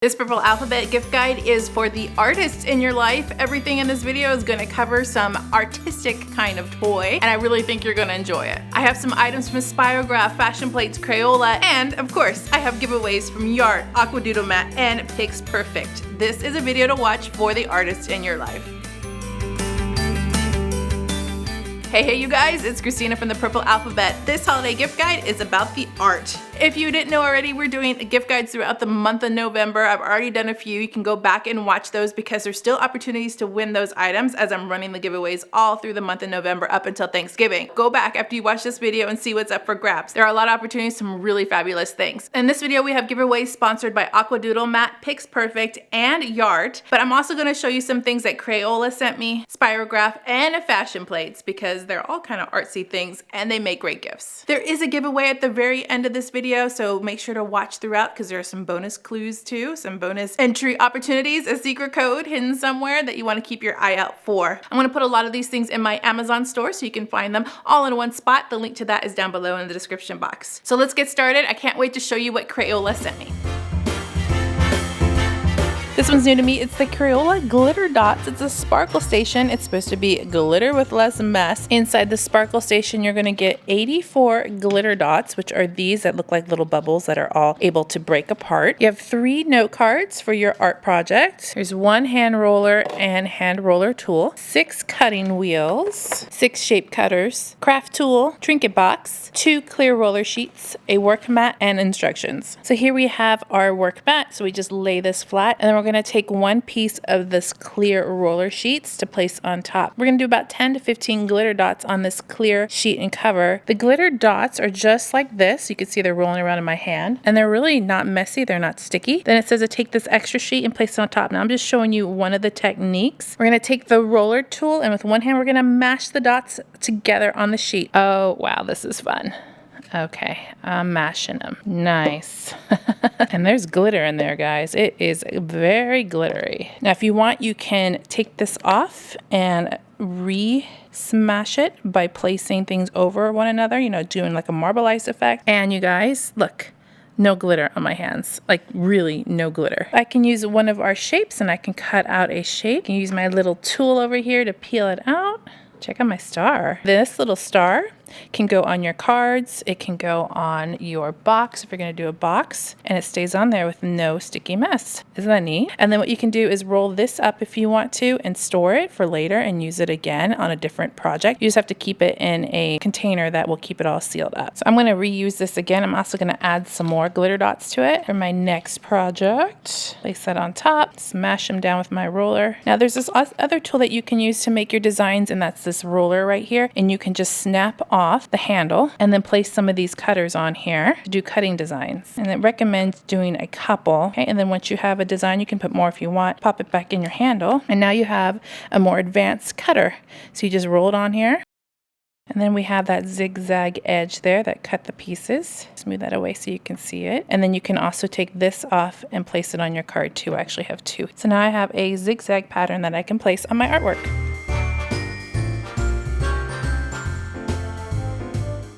This Purple Alphabet gift guide is for the artists in your life. Everything in this video is going to cover some artistic kind of toy, and I really think you're going to enjoy it. I have some items from Spirograph, Fashion Plates, Crayola, and of course, I have giveaways from Yart, Aqua Doodle Mat, and Pix Perfect. This is a video to watch for the artists in your life. Hey you guys, it's Christina from the Purple Alphabet. This holiday gift guide is about the art. If you didn't know already, we're doing gift guides throughout the month of November. I've already done a few. You can go back and watch those because there's still opportunities to win those items as I'm running the giveaways all through the month of November up until Thanksgiving. Go back after you watch this video and see what's up for grabs. There are a lot of opportunities, some really fabulous things. In this video, we have giveaways sponsored by Aqua Doodle Mat, Pix Perfect, and Yart. But I'm also gonna show you some things that Crayola sent me, Spirograph, and Fashion Plates because they're all kind of artsy things and they make great gifts. There is a giveaway at the very end of this video, so make sure to watch throughout because there are some bonus clues too, some bonus entry opportunities, a secret code hidden somewhere that you want to keep your eye out for. I'm going to put a lot of these things in my Amazon store so you can find them all in one spot. The link to that is down below in the description box. So let's get started. I can't wait to show you what Crayola sent me. This one's new to me. It's the Crayola Glitter Dots. It's a sparkle station. It's supposed to be glitter with less mess. Inside the sparkle station, you're gonna get 84 glitter dots, which are these that look like little bubbles that are all able to break apart. You have 3 note cards for your art project. There's 1 hand roller and hand roller tool, 6 cutting wheels, 6 shape cutters, craft tool, trinket box, 2 clear roller sheets, a work mat, and instructions. So here we have our work mat. So we just lay this flat, and then we're going to take 1 piece of this clear roller sheets to place on top. We're going to do about 10 to 15 glitter dots on this clear sheet and cover. The glitter dots are just like this. You can see they're rolling around in my hand, and they're really not messy. They're not sticky. Then it says to take this extra sheet and place it on top. Now I'm just showing you one of the techniques. We're going to take the roller tool, and with one hand we're going to mash the dots together on the sheet. Oh wow, this is fun. Okay, I'm mashing them. Nice. And there's glitter in there, guys. It is very glittery. Now, if you want, you can take this off and re-smash it by placing things over one another, you know, doing like a marbleized effect. And you guys, look. No glitter on my hands, like really no glitter. I can use one of our shapes and I can cut out a shape. I can use my little tool over here to peel it out. Check out my star. This little star can go on your cards. It can go on your box if you're going to do a box, and it stays on there with no sticky mess. Isn't that neat? And then what you can do is roll this up if you want to and store it for later and use it again on a different project. You just have to keep it in a container that will keep it all sealed up. So I'm going to reuse this again. I'm also going to add some more glitter dots to it for my next project. Place that on top, smash them down with my roller. Now there's this other tool that you can use to make your designs, and that's this roller right here, and you can just snap off the handle and then place some of these cutters on here to do cutting designs. And it recommends doing a couple. Okay, and then once you have a design, you can put more if you want, pop it back in your handle, and now you have a more advanced cutter. So you just roll it on here, and then we have that zigzag edge there that cut the pieces. Smooth that away so you can see it. And then you can also take this off and place it on your card too. I actually have 2. So now I have a zigzag pattern that I can place on my artwork.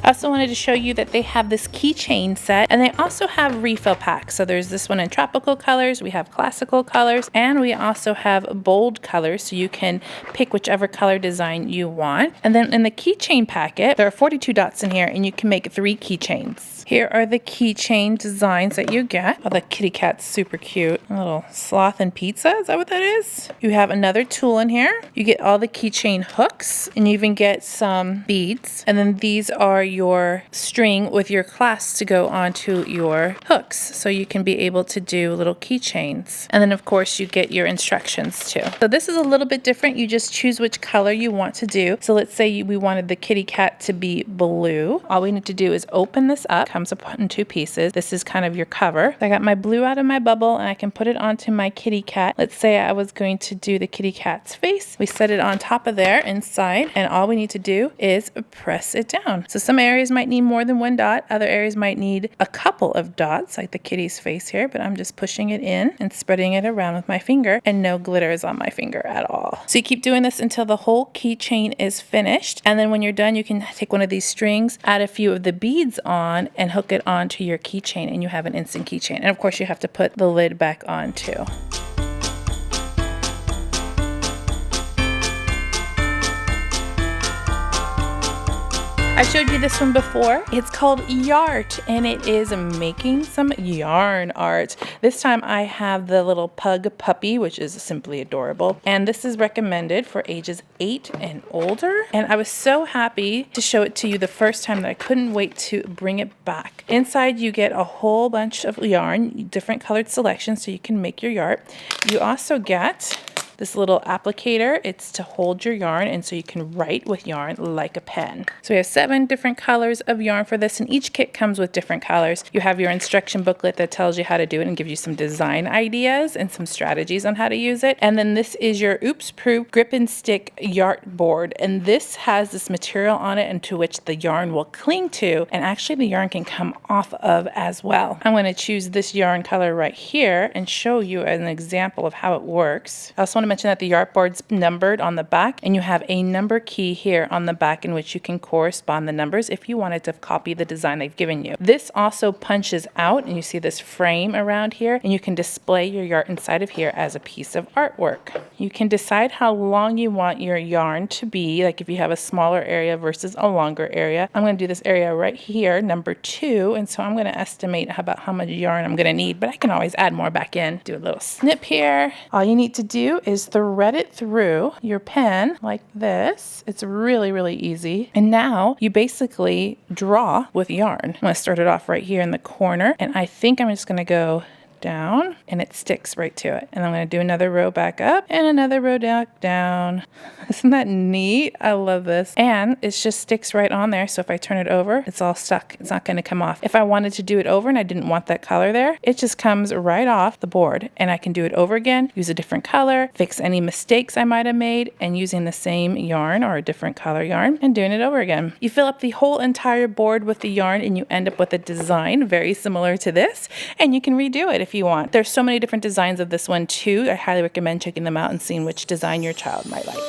I also wanted to show you that they have this keychain set, and they also have refill packs. So there's this one in tropical colors, we have classical colors, and we also have bold colors, so you can pick whichever color design you want. And then in the keychain packet, there are 42 dots in here, and you can make 3 keychains. Here are the keychain designs that you get. Oh, the kitty cat's super cute. A little sloth and pizza, is that what that is? You have another tool in here. You get all the keychain hooks, and you even get some beads. And then these are your string with your clasps to go onto your hooks, so you can be able to do little keychains. And then of course you get your instructions too. So this is a little bit different. You just choose which color you want to do. So let's say we wanted the kitty cat to be blue. All we need to do is open this up. Comes up in 2 pieces. This is kind of your cover. I got my blue out of my bubble, and I can put it onto my kitty cat. Let's say I was going to do the kitty cat's face. We set it on top of there inside, and all we need to do is press it down. So some areas might need more than one dot. Other areas might need a couple of dots, like the kitty's face here, but I'm just pushing it in and spreading it around with my finger, and no glitter is on my finger at all. So you keep doing this until the whole keychain is finished, and then when you're done, you can take one of these strings, add a few of the beads on, and hook it onto your keychain, and you have an instant keychain. And of course, you have to put the lid back on too. I showed you this one before. It's called Yart, and it is making some yarn art. This time I have the little pug puppy, which is simply adorable. And this is recommended for ages 8 and older. And I was so happy to show it to you the first time that I couldn't wait to bring it back. Inside you get a whole bunch of yarn, different colored selections so you can make your Yart. You also get this little applicator. It's to hold your yarn, and so you can write with yarn like a pen. So we have 7 different colors of yarn for this, and each kit comes with different colors. You have your instruction booklet that tells you how to do it and gives you some design ideas and some strategies on how to use it. And then this is your oops proof grip and stick Yart board, and this has this material on it into which the yarn will cling to, and actually the yarn can come off of as well. I'm going to choose this yarn color right here and show you an example of how it works. I also want to mention that the Yart board's numbered on the back, and you have a number key here on the back in which you can correspond the numbers if you wanted to copy the design they've given you. This also punches out, and you see this frame around here, and you can display your Yart inside of here as a piece of artwork. You can decide how long you want your yarn to be, like if you have a smaller area versus a longer area. I'm going to do this area right here, number 2, and so I'm going to estimate about how much yarn I'm going to need, but I can always add more back in. Do a little snip here. All you need to do is thread it through your pen like this. It's really, really easy. And now you basically draw with yarn. I'm going to start it off right here in the corner, and I think I'm just going to go down, and it sticks right to it. And I'm going to do another row back up and another row down. Isn't that neat? I love this. And it just sticks right on there. So if I turn it over, it's all stuck. It's not going to come off. If I wanted to do it over and I didn't want that color there, it just comes right off the board, and I can do it over again, use a different color, fix any mistakes I might have made, and using the same yarn or a different color yarn and doing it over again. You fill up the whole entire board with the yarn, and you end up with a design very similar to this, and you can redo it if you want. There's so many different designs of this one too. I highly recommend checking them out and seeing which design your child might like.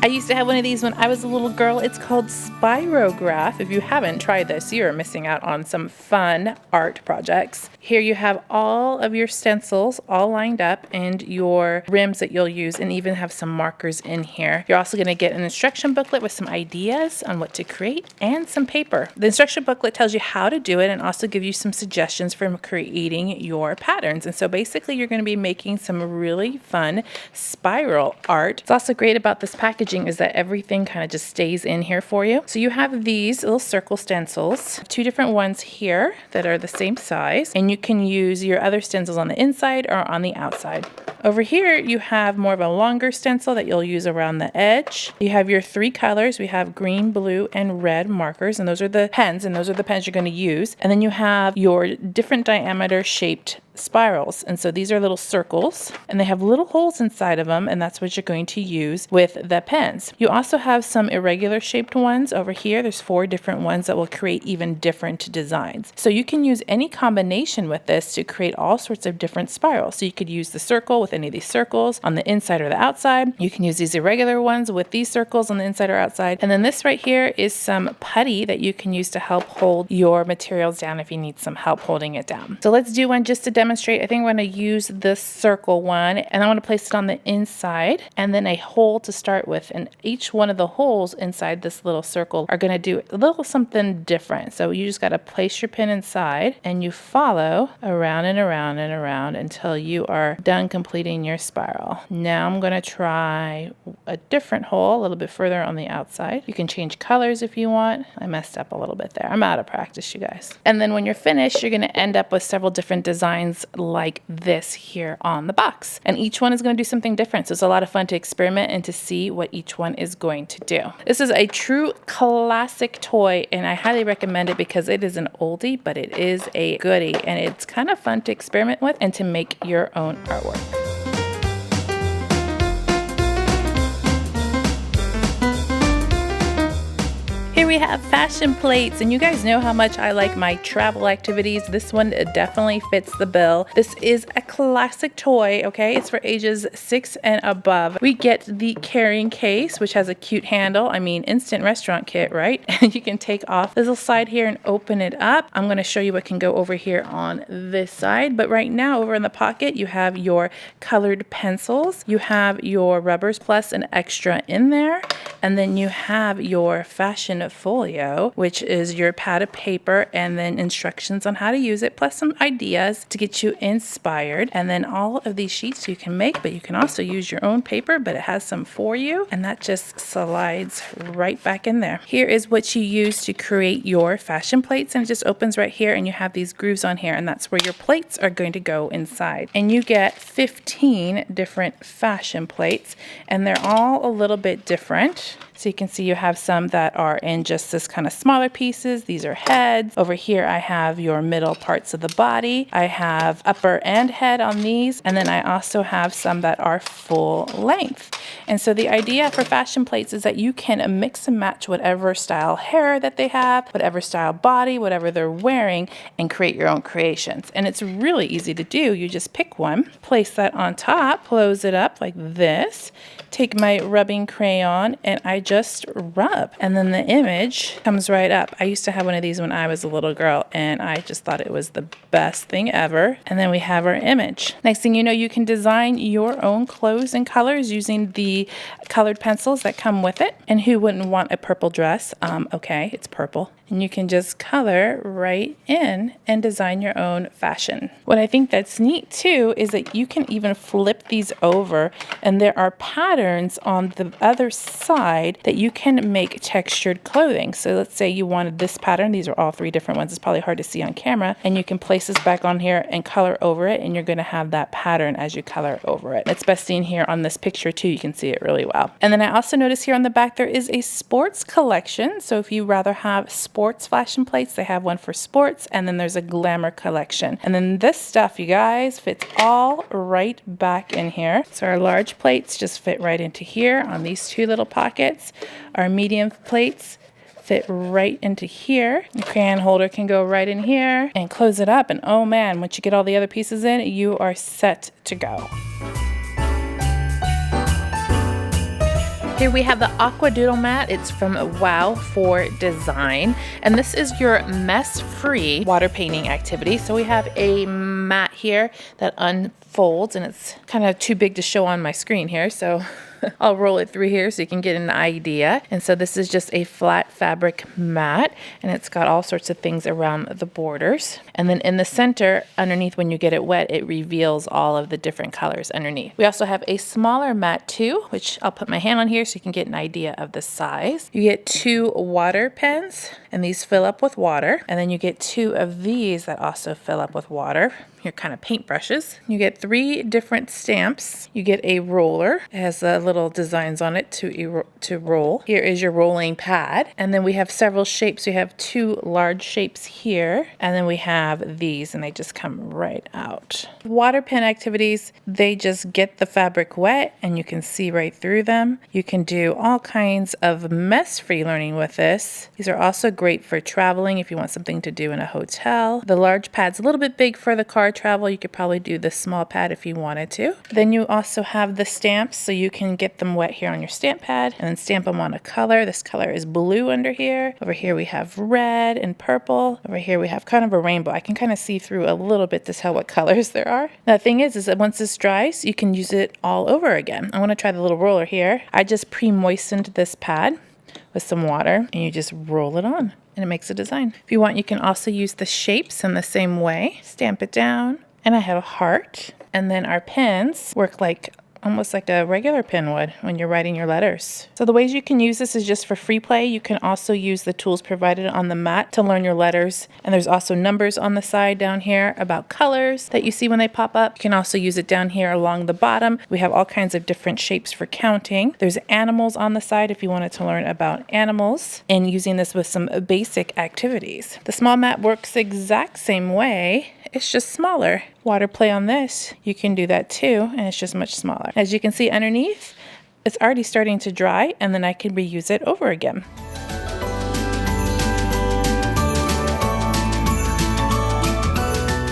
I used to have one of these when I was a little girl. It's called Spirograph. If you haven't tried this, you're missing out on some fun art projects. Here you have all of your stencils all lined up and your rims that you'll use, and even have some markers in here. You're also going to get an instruction booklet with some ideas on what to create and some paper. The instruction booklet tells you how to do it and also gives you some suggestions for creating your patterns. And so basically you're going to be making some really fun spiral art. It's also great about this packaging is that everything kind of just stays in here for you. So you have these little circle stencils, 2 different ones here that are the same size, and you can use your other stencils on the inside or on the outside. Over here you have more of a longer stencil that you'll use around the edge. You have your 3 colors. We have green, blue, and red markers, and those are the pens, you're going to use. And then you have your different diameter shaped spirals, and so these are little circles, and they have little holes inside of them, and that's what you're going to use with the pens. You also have some irregular shaped ones over here. There's 4 different ones that will create even different designs. So you can use any combination with this to create all sorts of different spirals. So you could use the circle with any of these circles on the inside or the outside. You can use these irregular ones with these circles on the inside or outside. And then this right here is some putty that you can use to help hold your materials down if you need some help holding it down. So let's do one just to demonstrate. I think I'm going to use this circle one, and I want to place it on the inside and then a hole to start with. And each one of the holes inside this little circle are going to do a little something different. So you just got to place your pin inside and you follow around and around and around until you are done completing your spiral. Now I'm going to try a different hole a little bit further on the outside. You can change colors if you want. I messed up a little bit there. I'm out of practice, you guys. And then when you're finished, you're going to end up with several different designs designs like this here on the box. And each one is going to do something different. So it's a lot of fun to experiment and to see what each one is going to do. This is a true classic toy, and I highly recommend it because it is an oldie, but it is a goodie, and it's kind of fun to experiment with and to make your own artwork. Here we have fashion plates, and you guys know how much I like my travel activities. This one definitely fits the bill. This is a classic toy, okay? It's for ages 6 and above. We get the carrying case, which has a cute handle. I mean, instant restaurant kit, right? You can take off this little side here and open it up. I'm gonna show you what can go over here on this side, but right now over in the pocket, you have your colored pencils. You have your rubbers plus an extra in there, and then you have your fashion folio, which is your pad of paper, and then instructions on how to use it, plus some ideas to get you inspired. And then all of these sheets you can make, but you can also use your own paper, but it has some for you, and that just slides right back in there. Here is what you use to create your fashion plates, and it just opens right here, and you have these grooves on here, and that's where your plates are going to go inside. And you get 15 different fashion plates, and they're all a little bit different. So you can see you have some that are in just this kind of smaller pieces. These are heads. Over here I have your middle parts of the body. I have upper and head on these. And then I also have some that are full length. And so the idea for fashion plates is that you can mix and match whatever style hair that they have, whatever style body, whatever they're wearing, and create your own creations. And it's really easy to do. You just pick one, place that on top, close it up like this, take my rubbing crayon, and I just rub, and then the image comes right up. I used to have one of these when I was a little girl, and I just thought it was the best thing ever. And then we have our image. Next thing you know, you can design your own clothes and colors using the colored pencils that come with it. And who wouldn't want a purple dress? Okay, it's purple. And you can just color right in and design your own fashion. What I think that's neat too is that you can even flip these over, and there are patterns on the other side that you can make textured clothing. So let's say you wanted this pattern. These are all 3 different ones. It's probably hard to see on camera. And you can place this back on here and color over it, and you're going to have that pattern as you color over it. It's best seen here on this picture too. You can see it really well. And then I also notice here on the back there is a sports collection. So if you rather have sports fashion plates, they have one for sports, and then there's a glamour collection. And then this stuff, you guys, fits all right back in here. So our large plates just fit right into here on these 2 little pockets. Our medium plates fit right into here. The crayon holder can go right in here and close it up. And oh man, once you get all the other pieces in, you are set to go. Here we have the Aqua Doodle mat. It's from Wow for Design, and this is your mess-free water painting activity. So we have a mat here that unfolds, and it's kind of too big to show on my screen here, so I'll roll it through here so you can get an idea. And so this is just a flat fabric mat, and it's got all sorts of things around the borders. And then in the center, underneath, when you get it wet, it reveals all of the different colors underneath. We also have a smaller mat too, which I'll put my hand on here so you can get an idea of the size. You get 2 water pens, and these fill up with water. And then you get 2 of these that also fill up with water. Your kind of paint brushes. You get 3 different stamps. You get a roller. It has little designs on it to roll. Here is your rolling pad. And then we have several shapes. We have 2 large shapes here. And then we have these, and they just come right out. Water pen activities, they just get the fabric wet, and you can see right through them. You can do all kinds of mess-free learning with this. These are also great for traveling if you want something to do in a hotel. The large pad's a little bit big for the car travel. You could probably do the small pad if you wanted to. Then you also have the stamps, so you can get them wet here on your stamp pad and then stamp them on a color. This color is blue under here. Over here we have red and purple. Over here we have kind of a rainbow. I can kind of see through a little bit to tell what colors there are. Now, the thing is that once this dries, you can use it all over again. I want to try the little roller here. I just pre-moistened this pad with some water, and you just roll it on, and it makes a design. If you want, you can also use the shapes in the same way. Stamp it down, and I have a heart. And then our pens work like almost like a regular pen would when you're writing your letters. So the ways you can use this is just for free play. You can also use the tools provided on the mat to learn your letters. And there's also numbers on the side down here about colors that you see when they pop up. You can also use it down here along the bottom. We have all kinds of different shapes for counting. There's animals on the side if you wanted to learn about animals and using this with some basic activities. The small mat works the exact same way. It's just smaller. Water play on this, you can do that too, and it's just much smaller. As you can see underneath, it's already starting to dry, and then I can reuse it over again.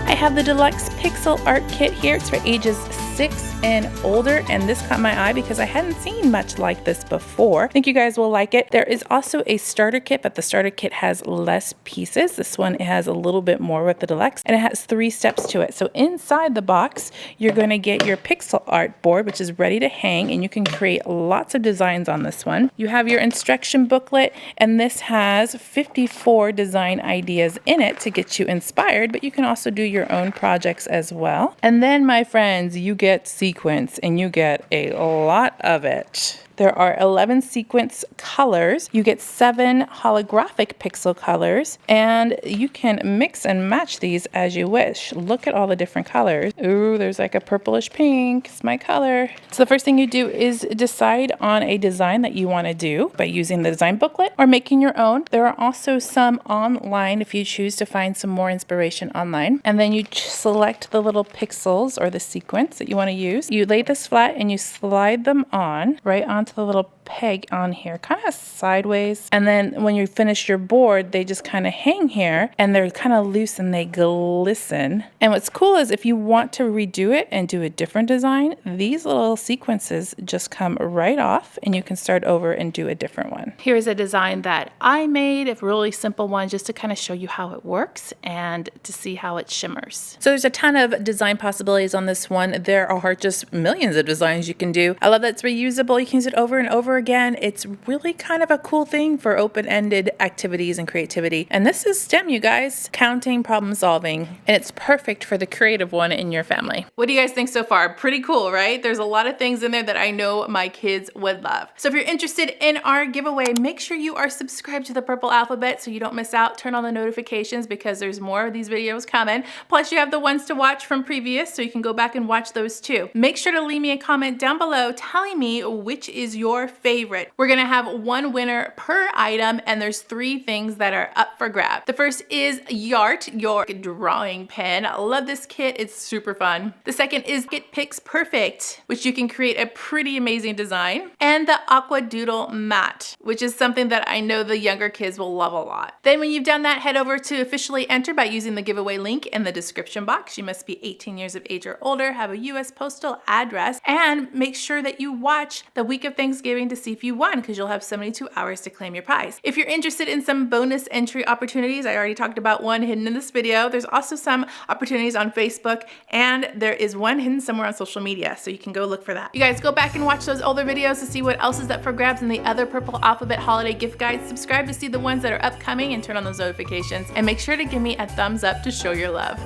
I have the Deluxe Pixel Art Kit here. It's for ages 6 and older, and this caught my eye because I hadn't seen much like this before. I think you guys will like it. There is also a starter kit, but the starter kit has less pieces. This one has a little bit more with the Deluxe, and it has 3 steps to it. So inside the box, you're going to get your pixel art board, which is ready to hang, and you can create lots of designs on this one. You have your instruction booklet, and this has 54 design ideas in it to get you inspired, but you can also do your own projects as well. And then, my friends, you get sequence, and you get a lot of it. There are 11 sequence colors. You get 7 holographic pixel colors, and you can mix and match these as you wish. Look at all the different colors. Ooh, there's like a purplish pink. It's my color. So the first thing you do is decide on a design that you want to do by using the design booklet or making your own. There are also some online if you choose to find some more inspiration online. And then you select the little pixels or the sequence that you want to use. You lay this flat and you slide them on right onto the little peg on here, kind of sideways. And then when you finish your board, they just kind of hang here, and they're kind of loose and they glisten. And what's cool is if you want to redo it and do a different design, these little sequences just come right off, and you can start over and do a different one. Here's a design that I made, a really simple one, just to kind of show you how it works and to see how it shimmers. So there's a ton of design possibilities on this one. There are just millions of designs you can do. I love that it's reusable. You can use it over and over again. It's really kind of a cool thing for open-ended activities and creativity. And this is STEM, you guys. Counting, problem solving. And it's perfect for the creative one in your family. What do you guys think so far? Pretty cool, right? There's a lot of things in there that I know my kids would love. So if you're interested in our giveaway, make sure you are subscribed to the Purple Alphabet so you don't miss out. Turn on the notifications because there's more of these videos coming. Plus you have the ones to watch from previous, so you can go back and watch those too. Make sure to leave me a comment down below telling me which is your favorite. We're gonna have one winner per item, and there's 3 things that are up for grab. The first is Yart, your drawing pen. I love this kit, it's super fun. The second is Get Pix Perfect, which you can create a pretty amazing design. And the Aqua Doodle mat, which is something that I know the younger kids will love a lot. Then when you've done that, head over to officially enter by using the giveaway link in the description box. You must be 18 years of age or older, have a US Postal address, and make sure that you watch the week of Thanksgiving to see if you won, because you'll have 72 hours to claim your prize. If you're interested in some bonus entry opportunities, I already talked about one hidden in this video. There's also some opportunities on Facebook, and there is one hidden somewhere on social media, so you can go look for that. You guys go back and watch those older videos to see what else is up for grabs in the other Purple Alphabet holiday gift guides. Subscribe to see the ones that are upcoming and turn on those notifications, and make sure to give me a thumbs up to show your love.